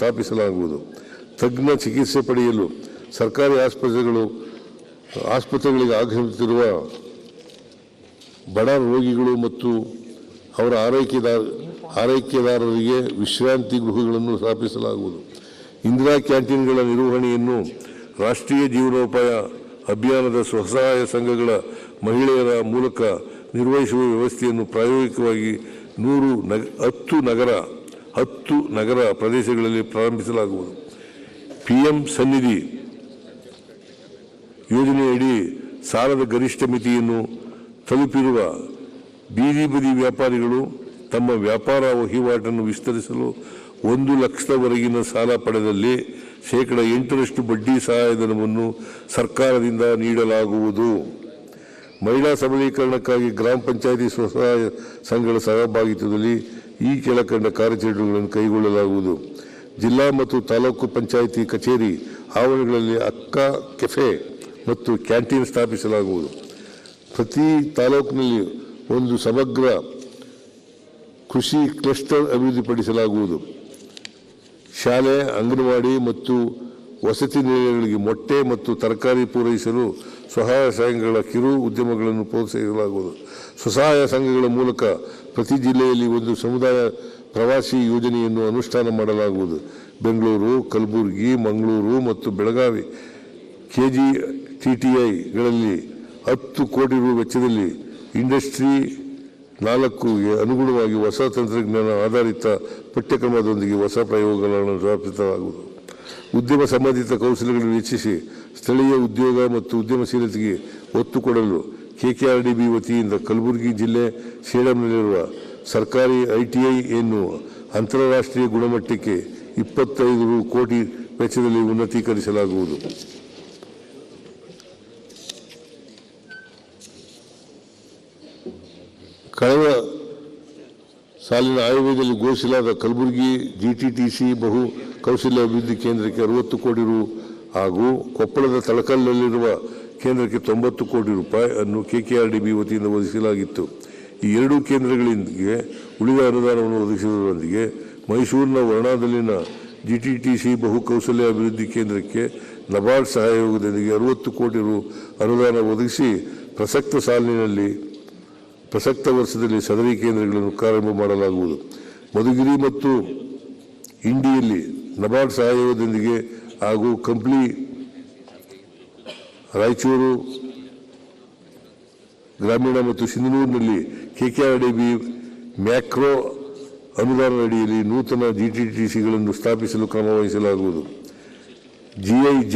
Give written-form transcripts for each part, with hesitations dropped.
ಸ್ಥಾಪಿಸಲಾಗುವುದು. ತಜ್ಞ ಚಿಕಿತ್ಸೆ ಪಡೆಯಲು ಸರ್ಕಾರಿ ಆಸ್ಪತ್ರೆಗಳಿಗೆ ಆಗಮಿಸುತ್ತಿರುವ ಬಡ ರೋಗಿಗಳು ಮತ್ತು ಅವರ ಆರೈಕೆದಾರರಿಗೆ ವಿಶ್ರಾಂತಿ ಗೃಹಗಳನ್ನು ಸ್ಥಾಪಿಸಲಾಗುವುದು. ಇಂದಿರಾ ಕ್ಯಾಂಟೀನ್ಗಳ ನಿರ್ವಹಣೆಯನ್ನು ರಾಷ್ಟ್ರೀಯ ಜೀವನೋಪಾಯ ಅಭಿಯಾನದ ಸ್ವಸಹಾಯ ಸಂಘಗಳ ಮಹಿಳೆಯರ ಮೂಲಕ ನಿರ್ವಹಿಸುವ ವ್ಯವಸ್ಥೆಯನ್ನು ಪ್ರಾಯೋಗಿಕವಾಗಿ 10 ನಗರ ಪ್ರದೇಶಗಳಲ್ಲಿ ಪ್ರಾರಂಭಿಸಲಾಗುವುದು. PM ಸನ್ನಿಧಿ ಯೋಜನೆಯಡಿ ಸಾಲದ ಗರಿಷ್ಠ ಮಿತಿಯನ್ನು ತಲುಪಿರುವ ಬೀದಿ ಬದಿ ವ್ಯಾಪಾರಿಗಳು ತಮ್ಮ ವ್ಯಾಪಾರ ವಹಿವಾಟನ್ನು ವಿಸ್ತರಿಸಲು 1 ಲಕ್ಷದವರೆಗಿನ ಸಾಲ ಪಡೆದಲ್ಲಿ 8% ಬಡ್ಡಿ ಸಹಾಯಧನವನ್ನು ಸರ್ಕಾರದಿಂದ ನೀಡಲಾಗುವುದು. ಮಹಿಳಾ ಸಬಲೀಕರಣಕ್ಕಾಗಿ ಗ್ರಾಮ ಪಂಚಾಯಿತಿ ಸ್ವಸಹಾಯ ಸಂಘಗಳ ಸಹಭಾಗಿತ್ವದಲ್ಲಿ ಈ ಕೆಳಕಂಡ ಕಾರ್ಯಚಟುವಟಿಕೆಗಳನ್ನು ಕೈಗೊಳ್ಳಲಾಗುವುದು. ಜಿಲ್ಲಾ ಮತ್ತು ತಾಲೂಕು ಪಂಚಾಯಿತಿ ಕಚೇರಿ ಆವರಣಗಳಲ್ಲಿ ಅಕ್ಕ ಕೆಫೆ ಮತ್ತು ಕ್ಯಾಂಟೀನ್ ಸ್ಥಾಪಿಸಲಾಗುವುದು. ಪ್ರತಿ ತಾಲೂಕಿನಲ್ಲಿ ಒಂದು ಸಮಗ್ರ ಕೃಷಿ ಕ್ಲಸ್ಟರ್ ಅಭಿವೃದ್ಧಿಪಡಿಸಲಾಗುವುದು. ಶಾಲೆ, ಅಂಗನವಾಡಿ ಮತ್ತು ವಸತಿ ನಿಲಯಗಳಿಗೆ ಮೊಟ್ಟೆ ಮತ್ತು ತರಕಾರಿ ಪೂರೈಸಲು ಸ್ವಸಹಾಯ ಸಂಘಗಳ ಕಿರು ಉದ್ಯಮಗಳನ್ನು ಪ್ರೋತ್ಸಾಹಿಸಲಾಗುವುದು. ಸ್ವಸಹಾಯ ಸಂಘಗಳ ಮೂಲಕ ಪ್ರತಿ ಜಿಲ್ಲೆಯಲ್ಲಿ ಒಂದು ಸಮುದಾಯ ಪ್ರವಾಸಿ ಯೋಜನೆಯನ್ನು ಅನುಷ್ಠಾನ ಮಾಡಲಾಗುವುದು. ಬೆಂಗಳೂರು, ಕಲಬುರಗಿ, ಮಂಗಳೂರು ಮತ್ತು ಬೆಳಗಾವಿ KGTTIಗಳಲ್ಲಿ 10 ಕೋಟಿ ರು ವೆಚ್ಚದಲ್ಲಿ ಇಂಡಸ್ಟ್ರಿ 4ಗೆ ಅನುಗುಣವಾಗಿ ಹೊಸ ತಂತ್ರಜ್ಞಾನ ಆಧಾರಿತ ಪಠ್ಯಕ್ರಮದೊಂದಿಗೆ ಹೊಸ ಪ್ರಯೋಗಗಳನ್ನು ಸ್ಥಾಪಿಸಲಾಗುವುದು. ಉದ್ಯಮ ಸಂಬಂಧಿತ ಕೌಶಲ್ಯಗಳನ್ನು ಹೆಚ್ಚಿಸಿ ಸ್ಥಳೀಯ ಉದ್ಯೋಗ ಮತ್ತು ಉದ್ಯಮಶೀಲತೆಗೆ ಒತ್ತು ಕೊಡಲು KKRDB ವತಿಯಿಂದ ಕಲಬುರಗಿ ಜಿಲ್ಲೆ ಸೇಡಂನಲ್ಲಿರುವ ಸರ್ಕಾರಿ ITIಯನ್ನು ಅಂತಾರಾಷ್ಟ್ರೀಯ ಗುಣಮಟ್ಟಕ್ಕೆ 25 ಕೋಟಿ ವೆಚ್ಚದಲ್ಲಿ ಉನ್ನತೀಕರಿಸಲಾಗುವುದು. ಕಳೆದ ಸಾಲಿನ ಆಯವ್ಯಯದಲ್ಲಿ ಘೋಷಿಸಲಾದ ಕಲಬುರಗಿ GTTC ಬಹು ಕೌಶಲ್ಯ ಅಭಿವೃದ್ಧಿ ಕೇಂದ್ರಕ್ಕೆ 60 ಕೋಟಿ ರು ಹಾಗೂ ಕೊಪ್ಪಳದ ತಳಕಲ್ಲಲ್ಲಿರುವ ಕೇಂದ್ರಕ್ಕೆ 90 ಕೋಟಿ ರೂಪಾಯಿ ಅನ್ನು KKRDB ವತಿಯಿಂದ ಒದಗಿಸಲಾಗಿತ್ತು. ಈ 2 ಕೇಂದ್ರಗಳಿಗೆ ಉಳಿದ ಅನುದಾನವನ್ನು ಒದಗಿಸುವುದರೊಂದಿಗೆ ಮೈಸೂರಿನ ವರ್ಣಾದಲ್ಲಿನ GTTC ಬಹು ಕೌಶಲ್ಯ ಅಭಿವೃದ್ಧಿ ಕೇಂದ್ರಕ್ಕೆ ನಬಾರ್ಡ್ ಸಹಯೋಗದೊಂದಿಗೆ 60 ಕೋಟಿ ರು ಅನುದಾನ ಒದಗಿಸಿ ಪ್ರಸಕ್ತ ವರ್ಷದಲ್ಲಿ ಸದರಿ ಕೇಂದ್ರಗಳನ್ನು ಪ್ರಾರಂಭ ಮಾಡಲಾಗುವುದು. ಮಧುಗಿರಿ ಮತ್ತು ಇಂಡಿಯಲ್ಲಿ ನಬಾರ್ಡ್ ಸಹಯೋಗದೊಂದಿಗೆ ಹಾಗೂ ಕಂಪ್ಲಿ, ರಾಯಚೂರು ಗ್ರಾಮೀಣ ಮತ್ತು ಸಿಂಧನೂರಿನಲ್ಲಿ KKRDB ಮ್ಯಾಕ್ರೋ ಅನುದಾನ ಅಡಿಯಲ್ಲಿ ನೂತನ GTTCಗಳನ್ನು ಸ್ಥಾಪಿಸಲು ಕ್ರಮ ವಹಿಸಲಾಗುವುದು. GIZ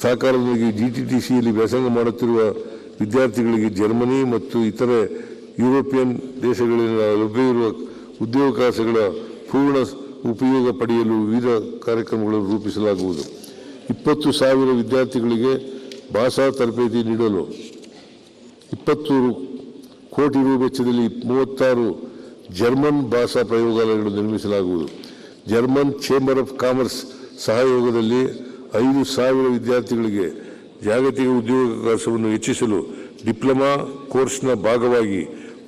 ಸಹಕಾರದೊಂದಿಗೆ GTTCಯಲ್ಲಿ ವ್ಯಾಸಂಗ ಮಾಡುತ್ತಿರುವ ವಿದ್ಯಾರ್ಥಿಗಳಿಗೆ ಜರ್ಮನಿ ಮತ್ತು ಇತರೆ ಯುರೋಪಿಯನ್ ದೇಶಗಳಿಂದ ಲಭ್ಯವಿರುವ ಉದ್ಯೋಗಾವಕಾಶಗಳ ಪೂರ್ಣ ಉಪಯೋಗ ಪಡೆಯಲು ವಿವಿಧ ಕಾರ್ಯಕ್ರಮಗಳನ್ನು ರೂಪಿಸಲಾಗುವುದು. 20,000 ವಿದ್ಯಾರ್ಥಿಗಳಿಗೆ ಭಾಷಾ ತರಬೇತಿ ನೀಡಲು 20 ಕೋಟಿ ರು ವೆಚ್ಚದಲ್ಲಿ 36 ಜರ್ಮನ್ ಭಾಷಾ ಪ್ರಯೋಗಾಲಯಗಳನ್ನು ನಿರ್ಮಿಸಲಾಗುವುದು. ಜರ್ಮನ್ ಚೇಂಬರ್ ಆಫ್ ಕಾಮರ್ಸ್ ಸಹಯೋಗದಲ್ಲಿ 5,000 ವಿದ್ಯಾರ್ಥಿಗಳಿಗೆ ಜಾಗತಿಕ ಉದ್ಯೋಗಾವಕಾಶವನ್ನು ಹೆಚ್ಚಿಸಲು ಡಿಪ್ಲೊಮಾ ಕೋರ್ಸ್ನ ಭಾಗವಾಗಿ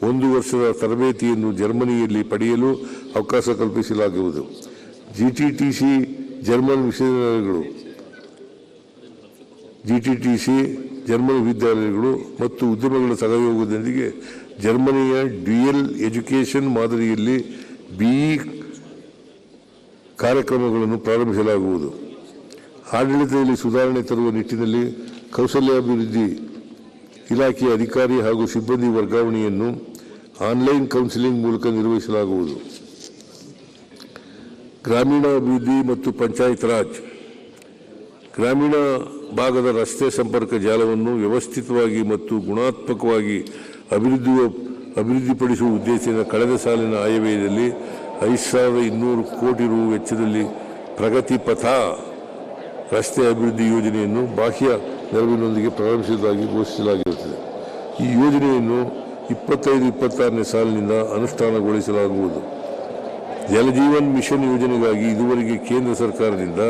1 ವರ್ಷದ ತರಬೇತಿಯನ್ನು ಜರ್ಮನಿಯಲ್ಲಿ ಪಡೆಯಲು ಅವಕಾಶ ಕಲ್ಪಿಸಲಾಗುವುದು. GTTC ಜರ್ಮನ್ ವಿಶ್ವವಿದ್ಯಾಲಯಗಳು ಮತ್ತು ಉದ್ಯಮಗಳ ಸಹಯೋಗದೊಂದಿಗೆ ಜರ್ಮನಿಯ ಡ್ಯುಯಲ್ ಎಜುಕೇಷನ್ ಮಾದರಿಯಲ್ಲಿ BE ಕಾರ್ಯಕ್ರಮಗಳನ್ನು ಪ್ರಾರಂಭಿಸಲಾಗುವುದು. ಆಡಳಿತದಲ್ಲಿ ಸುಧಾರಣೆ ತರುವ ನಿಟ್ಟಿನಲ್ಲಿ ಕೌಶಲ್ಯಾಭಿವೃದ್ಧಿ ಇಲಾಖೆಯ ಅಧಿಕಾರಿ ಹಾಗೂ ಸಿಬ್ಬಂದಿ ವರ್ಗಾವಣೆಯನ್ನು ಆನ್ಲೈನ್ ಕೌನ್ಸಿಲಿಂಗ್ ಮೂಲಕ ನಿರ್ವಹಿಸಲಾಗುವುದು. ಗ್ರಾಮೀಣಾಭಿವೃದ್ಧಿ ಮತ್ತು ಪಂಚಾಯತ್ ರಾಜ್ ಗ್ರಾಮೀಣ ಭಾಗದ ರಸ್ತೆ ಸಂಪರ್ಕ ಜಾಲವನ್ನು ವ್ಯವಸ್ಥಿತವಾಗಿ ಮತ್ತು ಗುಣಾತ್ಮಕವಾಗಿ ಅಭಿವೃದ್ಧಿಪಡಿಸುವ ಉದ್ದೇಶದಿಂದ ಕಳೆದ ಸಾಲಿನ ಆಯವ್ಯಯದಲ್ಲಿ 5,200 ಕೋಟಿ ರು ವೆಚ್ಚದಲ್ಲಿ ಪ್ರಗತಿ ಪಥ ರಸ್ತೆ ಅಭಿವೃದ್ಧಿ ಯೋಜನೆಯನ್ನು ಬಾಹ್ಯ ನೆರವಿನೊಂದಿಗೆ ಪ್ರಾರಂಭಿಸುವುದಾಗಿ ಘೋಷಿಸಲಾಗಿರುತ್ತದೆ. ಈ ಯೋಜನೆಯನ್ನು 25-26ನೇ ಸಾಲಿನಿಂದ ಅನುಷ್ಠಾನಗೊಳಿಸಲಾಗುವುದು. ಜಲಜೀವನ್ ಮಿಷನ್ ಯೋಜನೆಗಾಗಿ ಇದುವರೆಗೆ ಕೇಂದ್ರ ಸರ್ಕಾರದಿಂದ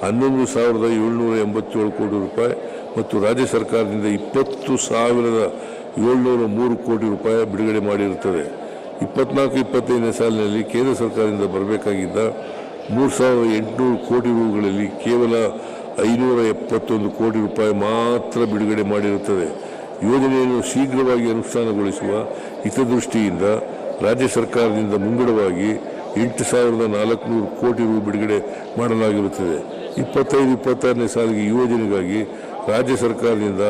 11,787 ಕೋಟಿ ರೂಪಾಯಿ ಮತ್ತು ರಾಜ್ಯ ಸರ್ಕಾರದಿಂದ 20,703 ಕೋಟಿ ರೂಪಾಯಿ ಬಿಡುಗಡೆ ಮಾಡಿರುತ್ತದೆ. 24-25ನೇ ಸಾಲಿನಲ್ಲಿ ಕೇಂದ್ರ ಸರ್ಕಾರದಿಂದ ಬರಬೇಕಾಗಿದ್ದ 3,800 ಕೋಟಿ ರೂಗಳಲ್ಲಿ ಕೇವಲ 571 ಕೋಟಿ ರೂಪಾಯಿ ಮಾತ್ರ ಬಿಡುಗಡೆ ಮಾಡಿರುತ್ತದೆ. ಯೋಜನೆಯನ್ನು ಶೀಘ್ರವಾಗಿ ಅನುಷ್ಠಾನಗೊಳಿಸುವ ಹಿತದೃಷ್ಟಿಯಿಂದ ರಾಜ್ಯ ಸರ್ಕಾರದಿಂದ ಮುಂಗಡವಾಗಿ 8,400 ಕೋಟಿ ರು ಬಿಡುಗಡೆ ಮಾಡಲಾಗಿರುತ್ತದೆ. 25-26ನೇ ಸಾಲಿಗೆ ಈ ಯೋಜನೆಗಾಗಿ ರಾಜ್ಯ ಸರ್ಕಾರದಿಂದ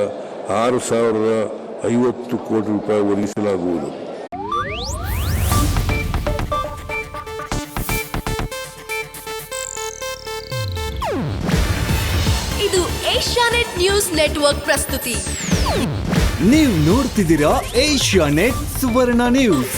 6,050 ಕೋಟಿ ರೂಪಾಯಿ ಒದಗಿಸಲಾಗುವುದು. ಇದು ಏಷ್ಯಾನೆಟ್ ನ್ಯೂಸ್ ನೆಟ್ವರ್ಕ್ ಪ್ರಸ್ತುತಿ. ನೀವು ನೋಡ್ತಿದ್ದೀರಾ ಏಷ್ಯಾನೆಟ್ ಸುವರ್ಣ ನ್ಯೂಸ್.